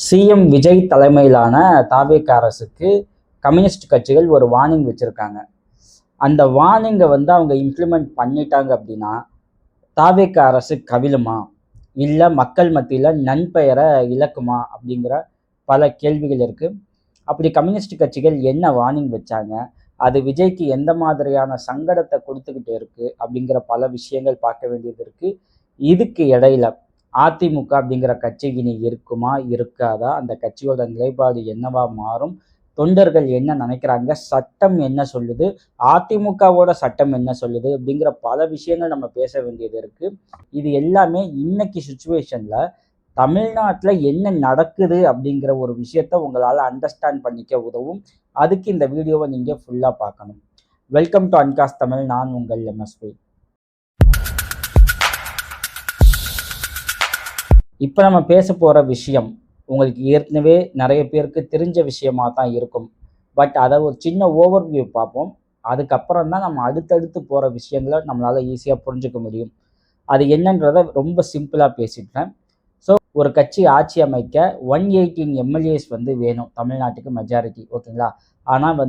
CM Vijay தலைமையிலான தாவேக அரசுக்கு communist கட்சிகள் ஒரு வார்னிங் வச்சுருக்காங்க. அந்த வார்னிங்கை அவங்க இம்ப்ளிமெண்ட் பண்ணிட்டாங்க அப்படின்னா தாவேக அரசு கவிழுமா, இல்லை மக்கள் மத்தியில் நன்பெயரை இழக்குமா அப்படிங்கிற பல கேள்விகள் இருக்குது. அப்படி கம்யூனிஸ்ட் கட்சிகள் என்ன வார்னிங் வச்சாங்க, அது விஜய்க்கு எந்த மாதிரியான சங்கடத்தை கொடுத்துக்கிட்டு இருக்குது அப்படிங்கிற பல விஷயங்கள் பார்க்க வேண்டியது இருக்குது. இதுக்கு இடையில அதிமுக அப்படிங்கிற கட்சி இனி இருக்குமா இருக்காதா, அந்த கட்சியோட நிலைப்பாடு என்னவா மாறும், தொண்டர்கள் என்ன நினைக்கிறாங்க, சட்டம் என்ன சொல்லுது, அதிமுகவோட சட்டம் என்ன சொல்லுது அப்படிங்கிற பல விஷயங்கள் நம்ம பேச வேண்டியது இருக்கு. இது எல்லாமே இன்னைக்கு சுச்சுவேஷன்ல தமிழ்நாட்டில் என்ன நடக்குது அப்படிங்கிற ஒரு விஷயத்த உங்களால் அண்டர்ஸ்டாண்ட் பண்ணிக்க உதவும். அதுக்கு இந்த வீடியோவை நீங்கள் ஃபுல்லாக பார்க்கணும். வெல்கம் டு அன்காஸ் தமிழ். நான் உங்கள் எம்எஸ்பி. இப்போ நம்ம பேச போகிற விஷயம் உங்களுக்கு ஏற்கனவே நிறைய பேருக்கு தெரிஞ்ச விஷயமா தான் இருக்கும். பட் அதை ஒரு சின்ன ஓவர்வியூ பார்ப்போம். அதுக்கப்புறம் தான் நம்ம அடுத்தடுத்து போகிற விஷயங்களை நம்மளால் ஈஸியாக புரிஞ்சுக்க முடியும். அது என்னன்றதை ரொம்ப சிம்பிளாக பேசிட்டேன். ஸோ ஒரு கட்சி ஆட்சி அமைக்க 118 எம்எல்ஏஸ் வேணும் தமிழ்நாட்டுக்கு மெஜாரிட்டி, ஓகேங்களா? ஆனால்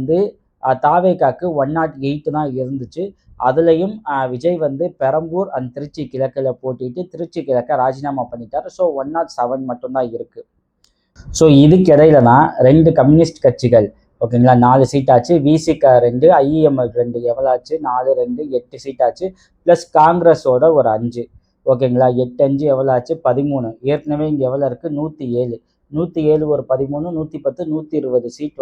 தாவேகாக்கு 108 தான் இருந்துச்சு. அதுலேயும் விஜய் பெரம்பூர் அண்ட் திருச்சி கிழக்கில் போட்டிட்டு திருச்சி கிழக்க ராஜினாமா பண்ணிட்டார். ஸோ 107 மட்டும்தான் இருக்குது. ஸோ இதுக்கு இடையில தான் 2 கம்யூனிஸ்ட் கட்சிகள், ஓகேங்களா, 4 சீட் ஆச்சு. விசிக 2, ஐஎம்எல் 2, எவ்வளோ ஆச்சு? 4, 2, 8 சீட் ஆச்சு. ப்ளஸ் காங்கிரஸோட ஒரு 5, ஓகேங்களா. 8, 5 எவ்வளோ ஆச்சு? 13. ஏற்கனவே இங்கே எவ்வளோ இருக்குது? 107. 107 ஒரு 13, 110, 120 சீட்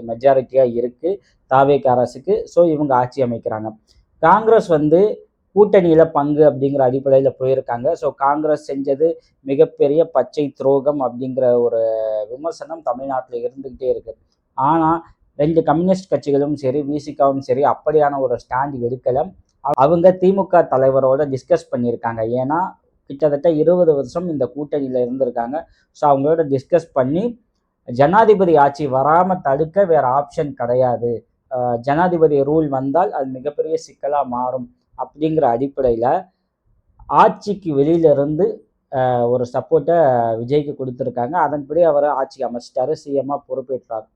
மெஜாரிட்டியாக இருக்குது தாவேக அரசுக்கு. ஸோ இவங்க ஆட்சி அமைக்கிறாங்க. காங்கிரஸ் கூட்டணியில் பங்கு அப்படிங்கிற அடிப்படையில் போயிருக்காங்க. ஸோ காங்கிரஸ் செஞ்சது மிகப்பெரிய பச்சை துரோகம் அப்படிங்கிற ஒரு விமர்சனம் தமிழ்நாட்டில் இருந்துக்கிட்டே இருக்குது. ஆனால் 2 கம்யூனிஸ்ட் கட்சிகளும் சரி, விசிகாவும் சரி அப்படியான ஒரு ஸ்டாண்ட் எடுக்கலை. அவங்க திமுக தலைவரோட டிஸ்கஸ் பண்ணியிருக்காங்க. ஏன்னா கிட்டத்தட்ட 20 வருஷம் இந்த கூட்டணியில் இருந்திருக்காங்க. ஸோ அவங்களோட டிஸ்கஸ் பண்ணி ஜனாதிபதி ஆட்சி வராமல் தடுக்க வேறு ஆப்ஷன் கிடையாது, ஜனாதிபதி ரூல் வந்தால் அது மிகப்பெரிய சிக்கலாக மாறும் அப்படிங்கிற அடிப்படையில் ஆட்சிக்கு வெளியிலிருந்து ஒரு சப்போர்ட்டை விஜய்க்கு கொடுத்துருக்காங்க. அதன்படி அவர் ஆட்சி அமைச்சிட்டாரு, சிஎம்மாக பொறுப்பேற்றார்.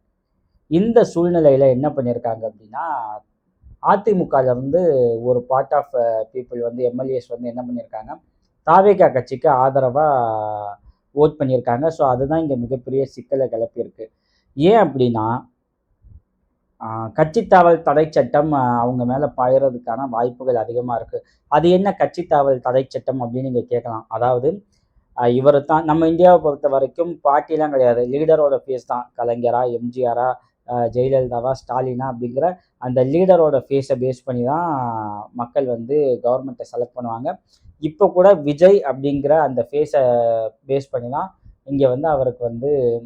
இந்த சூழ்நிலையில் என்ன பண்ணியிருக்காங்க அப்படின்னா, அதிமுகலேருந்து ஒரு பார்ட் ஆஃப் பீப்புள் எம்எல்ஏஸ் என்ன பண்ணியிருக்காங்க, தாவேகா கட்சிக்கு ஆதரவாக ஓட் பண்ணியிருக்காங்க. ஸோ அதுதான் இங்கே மிகப்பெரிய சிக்கலை கிளப்பியிருக்கு. ஏன் அப்படின்னா, கட்சித்தாவல் தடை சட்டம் அவங்க மேலே பாயறதுக்கான வாய்ப்புகள் அதிகமாக இருக்குது. அது என்ன கட்சித்தாவல் தடை சட்டம் அப்படின்னு நீங்கள் கேட்கலாம். அதாவது இவர் தான் நம்ம இந்தியாவை பொறுத்த வரைக்கும் பார்ட்டிலாம் கிடையாது, லீடரோட ஃபேஸ் தான். கலைஞரா, எம்ஜிஆரா, ஜெயலலிதாவா, ஸ்டாலினா அப்படிங்கிற அந்த லீடரோட ஃபேஸை பேஸ் பண்ணி தான் மக்கள் கவர்மெண்ட்டை செலக்ட் பண்ணுவாங்க. இப்போ கூட விஜய் அப்படிங்கிற அந்த ஃபேஸை பேஸ் பண்ணி தான் இங்கே அவருக்கு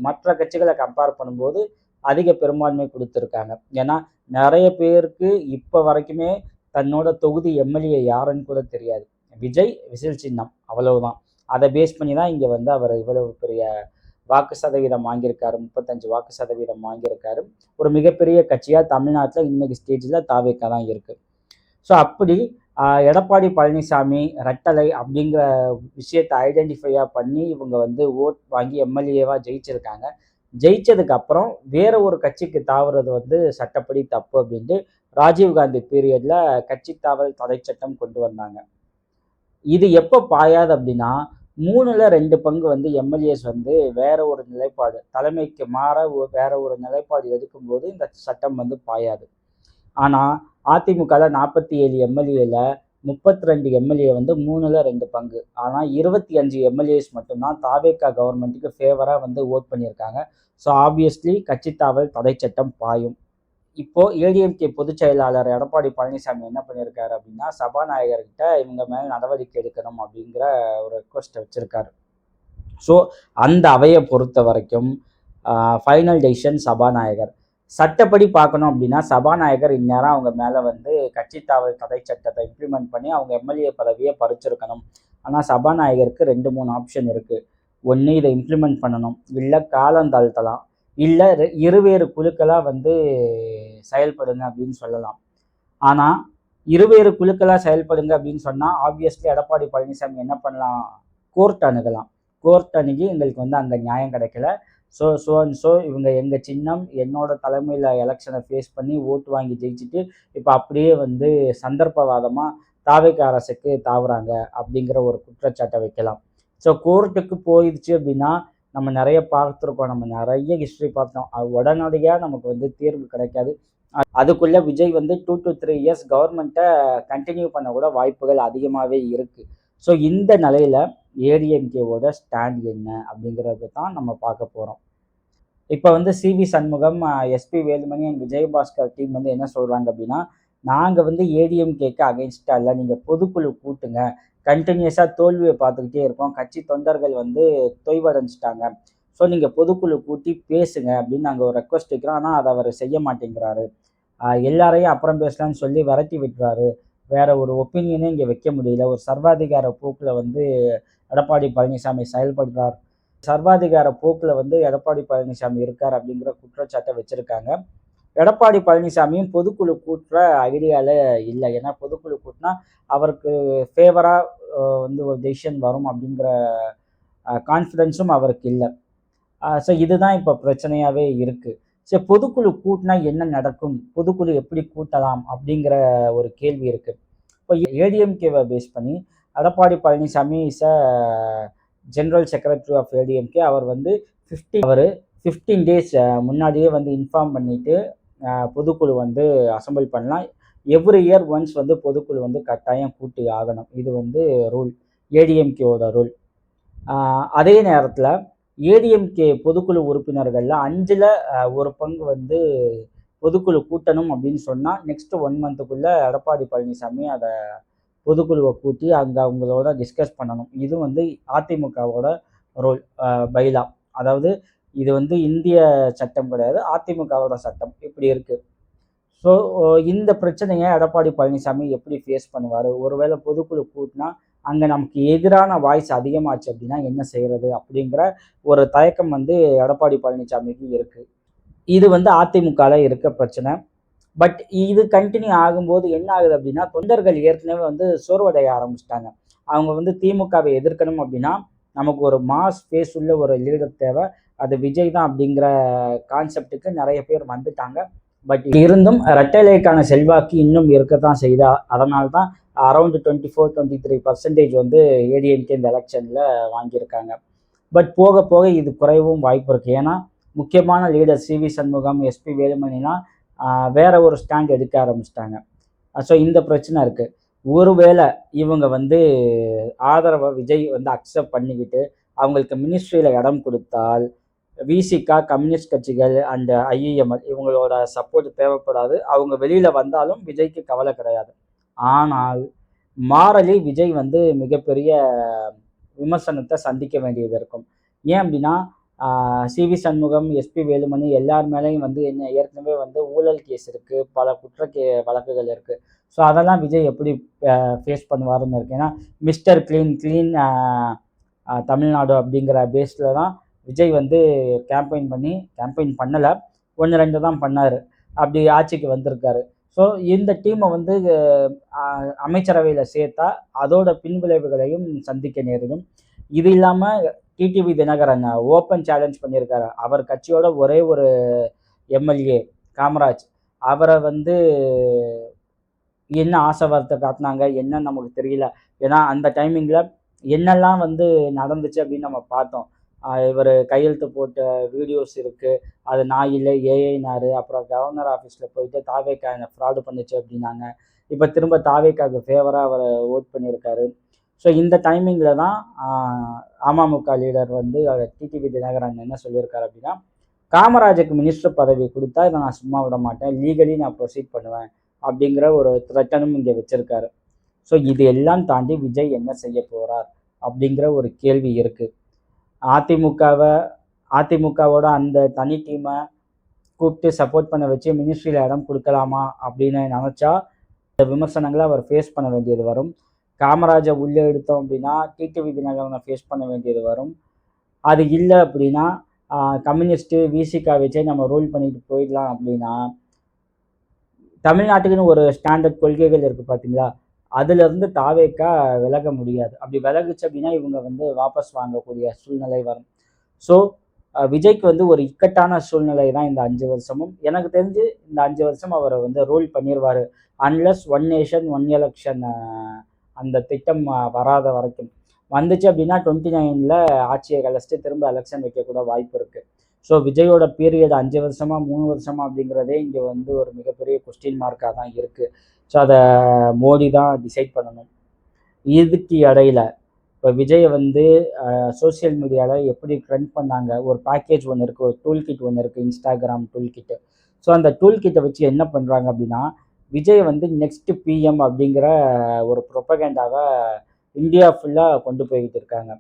மற்ற கட்சிகளை கம்பேர் பண்ணும்போது அதிக பெரும்பான்மை கொடுத்துருக்காங்க. ஏன்னா நிறைய பேருக்கு இப்போ வரைக்குமே தன்னோட தொகுதி எம்எல்ஏ யாருன்னு கூட தெரியாது. விஜய் விசில் சின்னம், அவ்வளவுதான். அதை பேஸ் பண்ணி தான் இங்கே அவர் இவ்வளவு பெரிய வாக்கு சதவீதம் வாங்கியிருக்காரு. 35 வாக்கு சதவீதம் வாங்கியிருக்காரு. ஒரு மிகப்பெரிய கட்சியாக தமிழ்நாட்டில் இன்னைக்கு ஸ்டேஜில் தாவேகா தான் இருக்குது. ஸோ அப்படி எடப்பாடி பழனிசாமி ரெட்டலை அப்படிங்கிற விஷயத்தை ஐடென்டிஃபையாக பண்ணி இவங்க ஓட் வாங்கி எம்எல்ஏவாக ஜெயிச்சிருக்காங்க. ஜெயிச்சதுக்கு அப்புறம் வேற ஒரு கட்சிக்கு தாவுறது சட்டப்படி தப்பு அப்படின்ட்டு ராஜீவ்காந்தி பீரியட்ல கட்சி தாவல் தடை சட்டம் கொண்டு வந்தாங்க. இது எப்போ பாயாது அப்படின்னா, 3ல் 2 பங்கு எம்எல்ஏஸ் வேற ஒரு நிலைப்பாடு, தலைமைக்கு மாற வேற ஒரு நிலைப்பாடு எடுக்கும்போது இந்த சட்டம் பாயாது. ஆனால் அதிமுகவில் 47 எம்எல்ஏல 32 எம்எல்ஏ 3ல் 2 பங்கு. ஆனால் 25 எம்எல்ஏஸ் மட்டும்தான் தாவேகா கவர்மெண்ட்டுக்கு ஃபேவராக ஓட் பண்ணியிருக்காங்க. ஸோ ஆப்வியஸ்லி கட்சித்தாவல் தடை சட்டம் பாயும். இப்போ ஏடிஎம்கே பொதுச் செயலாளர் எடப்பாடி பழனிசாமி என்ன பண்ணியிருக்காரு அப்படின்னா, சபாநாயகர்கிட்ட இவங்க மேலே நடவடிக்கை எடுக்கணும் அப்படிங்கிற ஒரு ரெக்வஸ்ட்டை வச்சிருக்காரு. ஸோ அந்த அவையை பொறுத்த வரைக்கும் ஃபைனல் டெசிஷன் சபாநாயகர். சட்டப்படி பார்க்கணும் அப்படின்னா சபாநாயகர் இந்நேரம் அவங்க மேலே கட்சித்தாவல் தடை சட்டத்தை இம்ப்ளிமெண்ட் பண்ணி அவங்க எம்எல்ஏ பதவியை பறிச்சிருக்கணும். ஆனால் சபாநாயகருக்கு 2-3 ஆப்ஷன் இருக்குது. ஒன்று இதை இம்ப்ளிமெண்ட் பண்ணணும், இல்லை காலம் தாழ்த்தலாம், இல்லை இருவேறு குழுக்களாக செயல்படுங்க அப்படின்னு சொல்லலாம். ஆனால் இருவேறு குழுக்களாக செயல்படுங்க அப்படின்னு சொன்னால் ஆப்வியஸ்லி எடப்பாடி பழனிசாமி என்ன பண்ணலாம், கோர்ட் அணுகலாம். கோர்ட் அணுகி எங்களுக்கு வந்து அங்கே நியாயம் கிடைக்கல. ஸோ அண்ட் ஸோ இவங்க எங்கள் சின்னம் என்னோட தலைமையில் எலெக்ஷனை ஃபேஸ் பண்ணி ஓட்டு வாங்கி ஜெயிச்சுட்டு இப்போ அப்படியே வந்து சந்தர்ப்பவாதமாக தாவேக அரசுக்கு தாவுறாங்க அப்படிங்கிற ஒரு குற்றச்சாட்டை வைக்கலாம். ஸோ கோர்ட்டுக்கு போயிடுச்சு அப்படின்னா நம்ம நிறைய பார்த்துருக்கோம், நம்ம நிறைய ஹிஸ்ட்ரி பார்த்தோம். அது உடனடியாக நமக்கு வந்து தீர்வு கிடைக்காது. அதுக்குள்ளே விஜய் வந்து 2 to 3 இயர்ஸ் கவர்மெண்ட்டை கண்டினியூ பண்ண கூட வாய்ப்புகள் அதிகமாகவே இருக்குது. ஸோ இந்த நிலையில் ஏடிஎம்கேவோட ஸ்டாண்ட் என்ன அப்படிங்கிறது தான் நம்ம பார்க்க போகிறோம். இப்போ வந்து C V Shanmugam, S P Velumani and Vijayabaskar team வந்து என்ன சொல்கிறாங்க அப்படின்னா, நாங்கள் வந்து ஏடிஎம்கேக்கு அகைன்ஸ்டாக இல்லை, நீங்கள் பொதுக்குழு கூட்டுங்க, கண்டினியூஸாக தோல்வியை பார்த்துக்கிட்டே இருக்கோம், கட்சி தொண்டர்கள் வந்து தொய்வடைஞ்சிட்டாங்க, ஸோ நீங்கள் பொதுக்குழு கூட்டி பேசுங்க அப்படின்னு நாங்கள் ஒரு ரெக்வஸ்ட் வைக்கிறோம். ஆனால் அதை அவர் செய்ய மாட்டேங்கிறாரு. எல்லாரையும் அப்புறம் பேசலான்னு சொல்லி விரட்டி விட்டுறாரு. வேற ஒரு ஒப்பீனியனே இங்கே வைக்க முடியல. ஒரு சர்வாதிகார போக்கில் வந்து எடப்பாடி பழனிசாமி செயல்படுறார். சர்வாதிகார போக்கில் வந்து எடப்பாடி பழனிசாமி இருக்கார் அப்படிங்கிற குற்றச்சாட்டை வச்சிருக்காங்க. எடப்பாடி பழனிசாமியும் பொதுக்குழு கூட்டுற ஐடியாவில் இல்லை. ஏன்னா பொதுக்குழு கூட்டினா அவருக்கு ஃபேவராக வந்து ஒரு டெசிஷன் வரும் அப்படிங்கிற கான்ஃபிடென்ஸும் அவருக்கு இல்லை. ஸோ இதுதான் இப்போ பிரச்சனையாகவே இருக்குது. சரி, பொதுக்குழு கூட்டினா என்ன நடக்கும், பொதுக்குழு எப்படி கூட்டலாம் அப்படிங்கிற ஒரு கேள்வி இருக்குது. இப்போ ஏடிஎம்கேவை பேஸ் பண்ணி Edappadi Palaniswami is a general secretary of ADMK. அவர் வந்து 15 டேஸ் முன்னாடியே வந்து இன்ஃபார்ம் பண்ணிவிட்டு பொதுக்குழு வந்து அசம்பிள் பண்ணலாம். எவ்ரி இயர் ஒன்ஸ் வந்து பொதுக்குழு வந்து கட்டாயம் கூட்டி ஆகணும். இது வந்து ரூல், ஏடிஎம்கேவோட ரூல். அதே நேரத்தில் ஏடிஎம்கே பொதுக்குழு உறுப்பினர்களில் 5ல் 1 பங்கு வந்து பொதுக்குழு கூட்டணும் அப்படின்னு சொன்னால் நெக்ஸ்ட் 1 மந்த்துக்குள்ளே எடப்பாடி பழனிசாமி அதை பொதுக்குழுவை கூட்டி அங்கே அவங்களோட டிஸ்கஸ் பண்ணணும். இது வந்து அதிமுகவோட ரோல், பைலா. அதாவது இது வந்து இந்திய சட்டம் கிடையாது, அதிமுகவோட சட்டம் இப்படி இருக்குது. ஸோ இந்த பிரச்சனையை எடப்பாடி பழனிசாமி எப்படி ஃபேஸ் பண்ணுவார்? ஒருவேளை பொதுக்குழு கூட்டினா அங்கே நமக்கு எதிரான வாய்ஸ் அதிகமாச்சு அப்படின்னா என்ன செய்கிறது அப்படிங்கிற ஒரு தயக்கம் வந்து எடப்பாடி பழனிசாமிக்கு இருக்குது. இது வந்து அதிமுகவில் இருக்க பிரச்சனை. பட் இது கண்டினியூ ஆகும்போது என்ன ஆகுது அப்படின்னா, தொண்டர்கள் ஏற்கனவே வந்து சோர்வடைய ஆரம்பிச்சிட்டாங்க. அவங்க வந்து திமுகவை எதிர்க்கணும் அப்படின்னா நமக்கு ஒரு மாஸ் ஃபேஸ் உள்ள ஒரு லீடர் தேவை, அது விஜய் தான் அப்படிங்கிற கான்செப்டுக்கு நிறைய பேர் வந்துட்டாங்க. பட் இருந்தும் இரட்டைலைக்கான செல்வாக்கு இன்னும் இருக்கத்தான் செய்தா. அதனால தான் அரௌண்ட் 24-23% வந்து ஏடிஎம்கே இந்த எலெக்ஷனில் வாங்கியிருக்காங்க. பட் போக போக இது குறைவும் வாய்ப்பு இருக்குது. ஏன்னா முக்கியமான லீடர் சிவி சண்முகம், எஸ்பி வேலுமணினா வேற ஒரு ஸ்டாண்ட் எடுக்க ஆரம்பிச்சிட்டாங்க. ஸோ இந்த பிரச்சனை இருக்குது. ஒருவேளை இவங்க வந்து ஆதரவை விஜய் வந்து அக்செப்ட் பண்ணிக்கிட்டு அவங்களுக்கு மினிஸ்ட்ரியில் இடம் கொடுத்தால் விசிகா, கம்யூனிஸ்ட் கட்சிகள் அண்ட் ஐஇஎம்எல் இவங்களோட சப்போர்ட் தேவைப்படாது. அவங்க வெளியில் வந்தாலும் விஜய்க்கு கவலை கிடையாது. ஆனால் மாரலி விஜய் வந்து மிகப்பெரிய விமர்சனத்தை சந்திக்க வேண்டியது இருக்கும். ஏன் அப்படின்னா சிவி சண்முகம், எஸ்பி வேலுமணி எல்லார் மேலேயும் வந்து என்ன ஏற்கனவே வந்து ஊழல் கேஸ் இருக்குது, பல வழக்குகள் இருக்குது. ஸோ அதெல்லாம் விஜய் எப்படி ஃபேஸ் பண்ணுவாருன்னு இருக்கு. ஏன்னா மிஸ்டர் கிளீன் தமிழ்நாடு அப்படிங்கிற பேஸில் தான் விஜய் வந்து கேம்பெயின் பண்ணலை, 1-2 தான் பண்ணார், அப்படி ஆட்சிக்கு வந்திருக்காரு. ஸோ இந்த டீமை வந்து அமைச்சரவையில் சேர்த்தா அதோட பின்விளைவுகளையும் சந்திக்க நேரிடும். இது இல்லாமல் டிடிவி தினகரன் ஓப்பன் சேலஞ்ச் பண்ணியிருக்காரு. அவர் கட்சியோட ஒரே ஒரு எம்எல்ஏ காமராஜ், அவரை வந்து என்ன ஆசை வார்த்தை காட்டினாங்க என்ன நமக்கு தெரியல. ஏன்னா அந்த டைமிங்கில் என்னெல்லாம் வந்து நடந்துச்சு அப்படின்னு நம்ம பார்த்தோம். இவர் கையெழுத்து போட்ட வீடியோஸ் இருக்குது, அது நான் இல்லை ஏஐனாரு. அப்புறம் கவர்னர் ஆஃபீஸில் போயிட்டு தாவேக்கா என்னை ஃப்ராடு பண்ணிச்சு அப்படின்னாங்க. இப்போ திரும்ப தாவேக்காவுக்கு ஃபேவராக அவர் ஓட் பண்ணியிருக்காரு. ஸோ இந்த டைமிங்கில் தான் அமமுக லீடர் வந்து டிடிவி தினகரன் என்ன சொல்லியிருக்காரு அப்படின்னா, காமராஜுக்கு மினிஸ்டர் பதவி கொடுத்தா இதை நான் சும்மா விட மாட்டேன், லீகலி நான் ப்ரொசீட் பண்ணுவேன் அப்படிங்கிற ஒரு த்ரெட்டனும் இங்கே வச்சுருக்காரு. ஸோ இது எல்லாம் தாண்டி விஜய் என்ன செய்ய போகிறார் அப்படிங்கிற ஒரு கேள்வி இருக்குது. அதிமுகவோட அந்த தனி டீமை கூப்பிட்டு சப்போர்ட் பண்ண வச்சு மினிஸ்ட்ரியில் இடம் கொடுக்கலாமா அப்படின்னு நினச்சா இந்த விமர்சனங்களை அவர் ஃபேஸ் பண்ண வேண்டியது வரும். காமராஜை உள்ளே எடுத்தோம் அப்படின்னா டிடிவி தினகரனை ஃபேஸ் பண்ண வேண்டியது வரும். அது இல்லை அப்படின்னா கம்யூனிஸ்ட்டு விசிகா வச்சே நம்ம ரூல் பண்ணிட்டு போயிடலாம் அப்படின்னா தமிழ்நாட்டுக்குன்னு ஒரு ஸ்டாண்டர்ட் கொள்கைகள் இருக்குது பார்த்தீங்களா, அதிலிருந்து தாவேக்கா விலக முடியாது. அப்படி விலகுச்சு அப்படின்னா இவங்க வந்து வாபஸ் வாங்கக்கூடிய சூழ்நிலை வரும். ஸோ விஜய்க்கு வந்து ஒரு இக்கட்டான சூழ்நிலை தான் இந்த 5 வருஷமும். எனக்கு தெரிஞ்சு இந்த 5 வருஷம் அவரு வந்து ரூல் பண்ணிருவாரு. Unless one nation, one election அந்த திட்டம் வராத வரைக்கும். வந்துச்சு அப்படின்னா 29ல ஆட்சிய கலைச்சுட்டு திரும்ப எலக்ஷன் வைக்கக்கூட வாய்ப்பு இருக்கு. ஸோ விஜயோட பீரியட் 5 வருஷமா, 3 வருஷமா அப்படிங்கிறதே இங்க வந்து ஒரு மிகப்பெரிய கொஸ்டின் மார்க்கா தான் இருக்கு. ஸோ அத மோடி தான் டிசைட் பண்ணணும். இதுக்கு இடையில இப்போ விஜய வந்து சோசியல் மீடியால எப்படி ட்ரெண்ட் பண்ணாங்க. ஒரு பேக்கேஜ் ஒண்ணு இருக்கு. ஒரு டூல் கிட் ஒண்ணு இருக்கு. Instagram tool kit. ஸோ அந்த டூல் கிட்ட வச்சு என்ன பண்றாங்க அப்படின்னா, விஜய் வந்து நெக்ஸ்ட் பிஎம் அப்படிங்கிற ஒரு புரொபகேண்டாவ இந்தியா ஃபுல்லா கொண்டு போய்க்கிட்டு இருக்காங்க.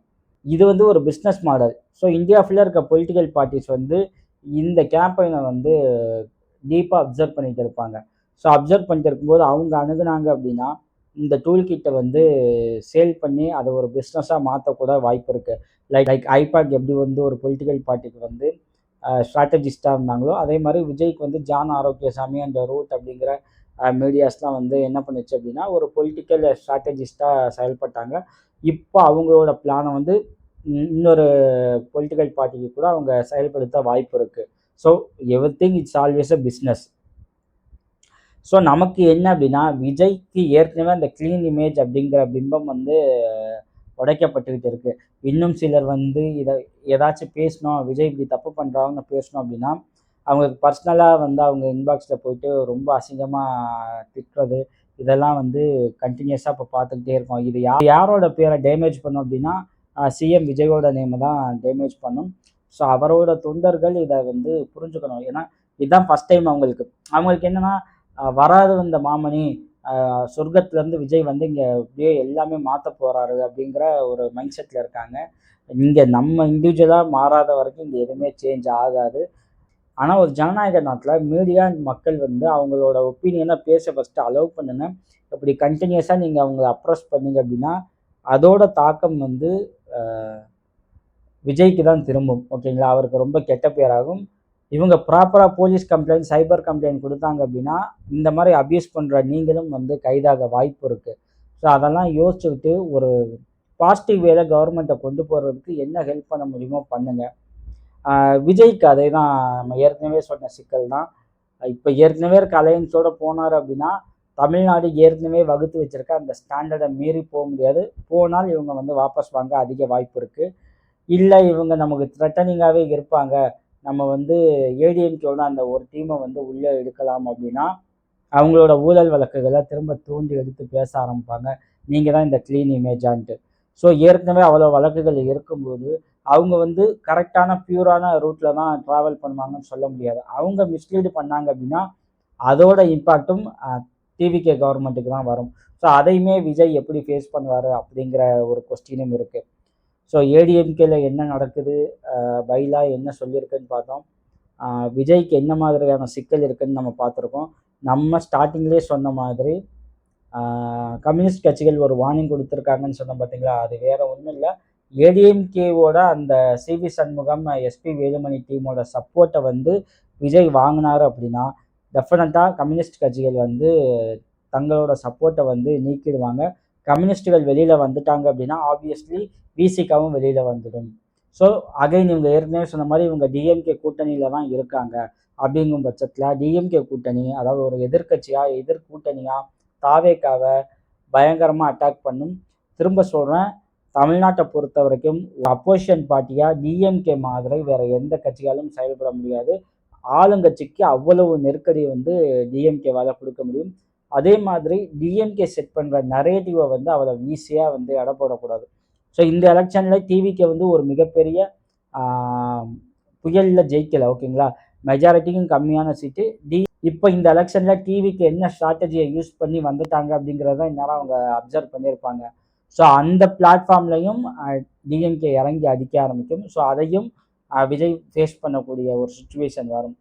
இது வந்து ஒரு பிசினஸ் மாடல். ஸோ இந்தியா ஃபுல்லா இருக்க பொலிட்டிக்கல் பார்ட்டிஸ் வந்து இந்த கேம்பெயின வந்து டீப்பா அப்சர்வ் பண்ணிட்டு இருப்பாங்க. ஸோ அப்சர்வ் பண்ணிட்டு இருக்கும்போது அவங்க அணுகுனாங்க அப்படின்னா, இந்த டூல் கிட்ட வந்து சேல் பண்ணி அத ஒரு பிசினஸா மாத்தக்கூட வாய்ப்பு இருக்கு. லைக் ஐபாக் எப்படி வந்து ஒரு பொலிட்டிக்கல் பார்ட்டிக்கு வந்து ஸ்ட்ராட்டஜிஸ்ட்டா இருந்தாங்களோ, அதே மாரி விஜய்க்கு வந்து ஜான் ஆரோக்கியசாமி அண்ட் ரூட் அப்படிங்கிற மீடியாஸ்லாம் வந்து என்ன பண்ணுச்சு அப்படின்னா, ஒரு பொலிட்டிக்கல் ஸ்ட்ராட்டஜிஸ்ட்டா செயல்பட்டாங்க. இப்போ அவங்களோட பிளான வந்து இன்னொரு பொலிட்டிக்கல் பார்ட்டிக்கு கூட அவங்க செயல்படுத்த வாய்ப்பு இருக்கு. So everything it's always a business. So நமக்கு என்ன அப்படின்னா, விஜய்க்கு ஏற்கனவே அந்த கிளீன் இமேஜ் அப்படிங்கிற பிம்பம் வந்து உடைக்கப்பட்டுக்கிட்டு இருக்கு. இன்னும் சிலர் வந்து ஏதாச்சும் பேசணும், விஜய் இப்படி தப்பு பண்றாங்கன்னு பேசணும் அப்படின்னா, அவங்களுக்கு பர்சனலா வந்து அவங்க இன்பாக்ஸ்ல போயிட்டு ரொம்ப அசிங்கமா திட்டுறது, இதெல்லாம் வந்து கன்டினியூஸா இப்போ பார்த்துக்கிட்டே இருக்கோம். இது யாரோட பேரை டேமேஜ் பண்ணும் அப்படின்னா, சிஎம் விஜயோட நேம தான் டேமேஜ் பண்ணும். ஸோ அவரோட தொண்டர்கள் இத வந்து புரிஞ்சுக்கணும். ஏன்னா, இதுதான் ஃபர்ஸ்ட் டைம் அவங்களுக்கு. அவங்களுக்கு என்னன்னா, வராது வந்த மாமணி, சொர்க்கத்துலேருந்து விஜய் வந்து இங்கே அப்படியே எல்லாமே மாற்ற போகிறாரு அப்படிங்கிற ஒரு மைண்ட் செட்டில் இருக்காங்க. இங்கே நம்ம இண்டிவிஜுவலாக மாறாத வரைக்கும் இங்கே எதுவுமே சேஞ்ச் ஆகாது. ஆனால் ஒரு ஜனநாயக நாட்டில் மீடியா மக்கள் வந்து அவங்களோட ஒப்பீனியனை பேச ஃபஸ்ட்டு அலோவ் பண்ணுங்க. இப்படி கண்டினியூஸாக நீங்கள் அவங்கள அப்ரோச் பண்ணீங்க அப்படின்னா அதோட தாக்கம் வந்து விஜய்க்கு தான் திரும்பும். ஓகேங்களா? அவருக்கு ரொம்ப கெட்ட பேராகும். இவங்க ப்ராப்பரா போலீஸ் கம்ப்ளைண்ட், சைபர் கம்ப்ளைண்ட் குடுத்தாங்க அப்படின்னா, இந்த மாரி அபியூஸ் பண்ற நீங்களும் வந்து கைதாக வாய்ப்பு இருக்கு. ஸோ அதெல்லாம் யோசிச்சுக்கிட்டு ஒரு பாசிட்டிவ் வேல கவர்மெண்ட்ட கொண்டு போறதுக்கு என்ன ஹெல்ப் பண்ண முடியுமோ பண்ணுங்க. விஜய்க்கு அதே தான் நம்ம ஏற்கனவே சொன்ன சிக்கல் தான். இப்ப ஏற்கனவே இருக்க அலையன்ஸோட போனாரு அப்படின்னா, தமிழ்நாடு ஏற்கனவே வகுத்து வச்சிருக்க அந்த ஸ்டாண்டர்ட மீறி முடியாது. போனால் இவங்க வந்து வாபஸ் வாங்க அதிக வாய்ப்பு இருக்கு. இல்ல இவங்க நமக்கு த்ரெட்டனிங்காவே இருப்பாங்க. நம்ம வந்து ஏடிஎம்கேவோட அந்த ஒரு டீம வந்து உள்ள எடுக்கலாம் அப்படின்னா, அவங்களோட ஊழல் வழக்குகள திரும்ப தூண்டி எடுத்து பேச ஆரம்பிப்பாங்க. நீங்க தான் இந்த கிளீன் இமேஜான்ட்டு. ஸோ ஏற்கனவே அவ்வளோ வழக்குகள் இருக்கும்போது, அவங்க வந்து கரெக்ட்டான பியூரான ரூட்ல தான் டிராவல் பண்ணுவாங்கன்னு சொல்ல முடியாது. அவங்க மிஸ்லீட் பண்ணாங்க அப்படின்னா, அதோட இம்பாக்டும் டிவிகே கவர்மெண்ட்டுக்கு தான் வரும். ஸோ அதையுமே விஜய் எப்படி ஃபேஸ் பண்ணுவாரு அப்படிங்கிற ஒரு கொஸ்டினும் இருக்கு. ஸோ ஏடிஎம்கேல என்ன நடக்குது? பைலா என்ன சொல்லியிருக்குன்னு பார்த்தோம். விஜய்க்கு என்ன மாதிரியான சிக்கல் இருக்குன்னு நம்ம பார்த்துருக்கோம். நம்ம ஸ்டார்ட்டிங்லேயே சொன்ன மாதிரி கம்யூனிஸ்ட் கட்சிகள் ஒரு வார்னிங் குடுத்துருக்காங்கன்னு சொன்னோம் பார்த்தீங்களா? அது வேற ஒண்ணும் இல்ல. ஏடிஎம்கேவோட அந்த சிவி சண்முகம், எஸ்பி வேலுமணி டீமோட சப்போர்ட்ட வந்து விஜய் வாங்குனாரு அப்படின்னா, டெஃபினட்டா கம்யூனிஸ்ட் கட்சிகள் வந்து தங்களோட சப்போர்ட்ட வந்து நீக்கிடுவாங்க. கம்யூனிஸ்ட்டுகள் வெளியில வந்துட்டாங்க அப்படின்னா, ஆப்வியஸ்லி விசிகாவும் வெளியில வந்துடும். ஸோ அகைன் இவங்க ஏற்கனவே சொன்ன மாரி இவங்க டிஎம்கே கூட்டணியில தான் இருக்காங்க. அப்படிங்கும் பட்சத்தில டிஎம்கே கூட்டணி, அதாவது ஒரு எதிர்க்கட்சியா, எதிர் கூட்டணியா தாவேக்காவ பயங்கரமா அட்டாக் பண்ணும். திரும்ப சொல்றேன், தமிழ்நாட்ட பொறுத்தவரைக்கும் அப்போசிஷன் பார்ட்டியா டிஎம்கே மாதிரி வேற எந்த கட்சியாலும் செயல்பட முடியாது. ஆளுங்கட்சிக்கு அவ்வளவு நெருக்கடி வந்து டிஎம்கேவால குடுக்க முடியும். அதே மாதிரி டிஎம்கே செட் பண்ற நரேட்டிவ வந்து அவ்வளவு ஈஸியா வந்து எடை போடக்கூடாது. ஸோ இந்த எலக்ஷன்ல டிவிகே வந்து ஒரு மிகப்பெரிய ஆ புயல்ல ஜெயிக்கல. ஓகேங்களா? மெஜாரிட்டிக்கும் கம்மியான சீட்டு. இப்ப இந்த எலக்ஷன்ல டிவிக்கு என்ன ஸ்ட்ராட்டஜிய யூஸ் பண்ணி வந்துட்டாங்க அப்படிங்கிறத இந்நேரம் அவங்க அப்சர்வ் பண்ணியிருப்பாங்க. ஸோ அந்த பிளாட்ஃபார்ம்லயும் டிஎம்கே இறங்கி அடிக்க ஆரம்பிக்கும். ஸோ அதையும் விஜய் ஃபேஸ் பண்ணக்கூடிய ஒரு சிச்சுவேஷன் வரும்.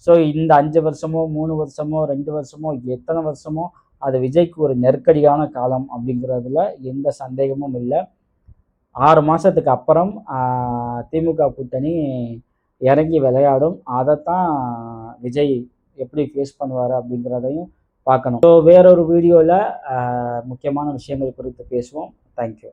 ஸோ இந்த 5 வருஷமோ, 3 வருஷமோ, 2 வருஷமோ, எத்தனை வருஷமோ அது விஜய்க்கு ஒரு நெருக்கடியான காலம் அப்படிங்கிறதுல எந்த சந்தேகமும் இல்ல. 6 மாசத்துக்கு அப்புறம் திமுக கூட்டணி இறங்கி விளையாடும். அதத்தான் விஜய் எப்படி ஃபேஸ் பண்ணுவாரு அப்படிங்கிறதையும் பார்க்கணும். ஸோ வேறொரு வீடியோவில் முக்கியமான விஷயங்கள் குறித்து பேசுவோம். தேங்க்யூ.